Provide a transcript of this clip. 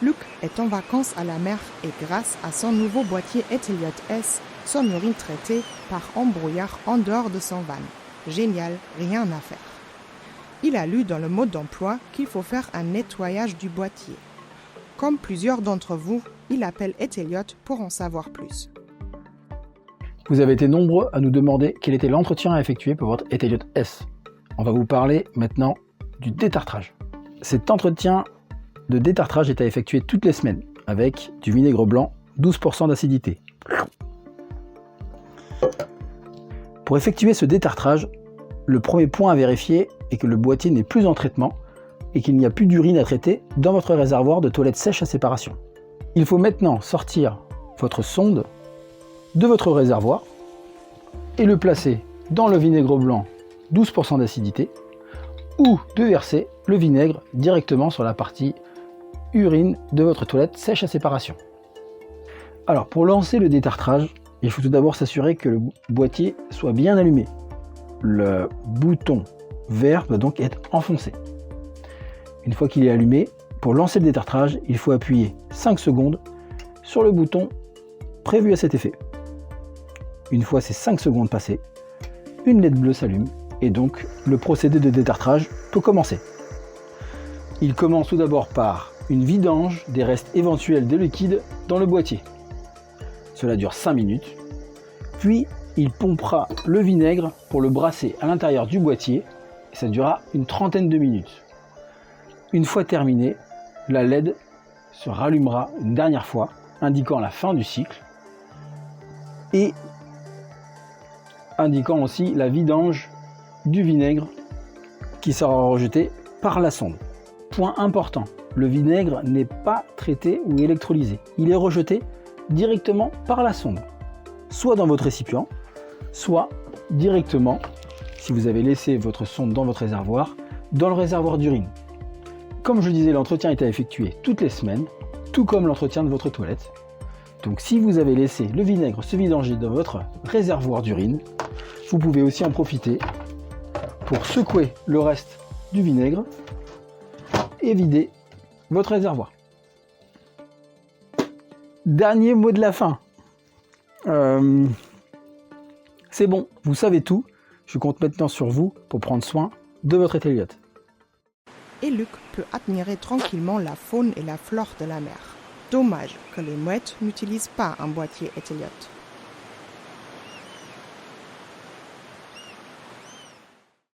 Luc est en vacances à la mer et grâce à son nouveau boîtier Eteliot S, son urine traitée par embrouillard en dehors de son van. Génial, rien à faire. Il a lu dans le mode d'emploi qu'il faut faire un nettoyage du boîtier. Comme plusieurs d'entre vous, il appelle Eteliot pour en savoir plus. Vous avez été nombreux à nous demander quel était l'entretien à effectuer pour votre Eteliot S. On va vous parler maintenant du détartrage. Cet entretien de détartrage est à effectuer toutes les semaines avec du vinaigre blanc 12% d'acidité. Pour effectuer ce détartrage, le premier point à vérifier est que le boîtier n'est plus en traitement et qu'il n'y a plus d'urine à traiter dans votre réservoir de toilette sèche à séparation. Il faut maintenant sortir votre sonde de votre réservoir et le placer dans le vinaigre blanc 12% d'acidité ou de verser le vinaigre directement sur la partie urine de votre toilette sèche à séparation. Alors pour lancer le détartrage, il faut tout d'abord s'assurer que le boîtier soit bien allumé. Le bouton vert doit donc être enfoncé. Une fois qu'il est allumé, pour lancer le détartrage, il faut appuyer 5 secondes sur le bouton prévu à cet effet. Une fois ces 5 secondes passées, une LED bleue s'allume et donc le procédé de détartrage peut commencer. Il commence tout d'abord par une vidange des restes éventuels de liquide dans le boîtier. Cela dure 5 minutes. Puis il pompera le vinaigre pour le brasser à l'intérieur du boîtier et ça durera une trentaine de minutes. Une fois terminé, la LED se rallumera une dernière fois, indiquant la fin du cycle et indiquant aussi la vidange du vinaigre qui sera rejeté par la sonde. Point important, le vinaigre n'est pas traité ou électrolysé. Il est rejeté directement par la sonde, soit dans votre récipient, soit directement, si vous avez laissé votre sonde dans votre réservoir, dans le réservoir d'urine. Comme je disais, l'entretien est à effectuer toutes les semaines, tout comme l'entretien de votre toilette. Donc si vous avez laissé le vinaigre se vidanger dans votre réservoir d'urine, vous pouvez aussi en profiter pour secouer le reste du vinaigre et vider votre réservoir. Dernier mot de la fin. C'est bon, vous savez tout. Je compte maintenant sur vous pour prendre soin de votre Eteliot. Et Luc peut admirer tranquillement la faune et la flore de la mer. Dommage que les mouettes n'utilisent pas un boîtier Eteliot.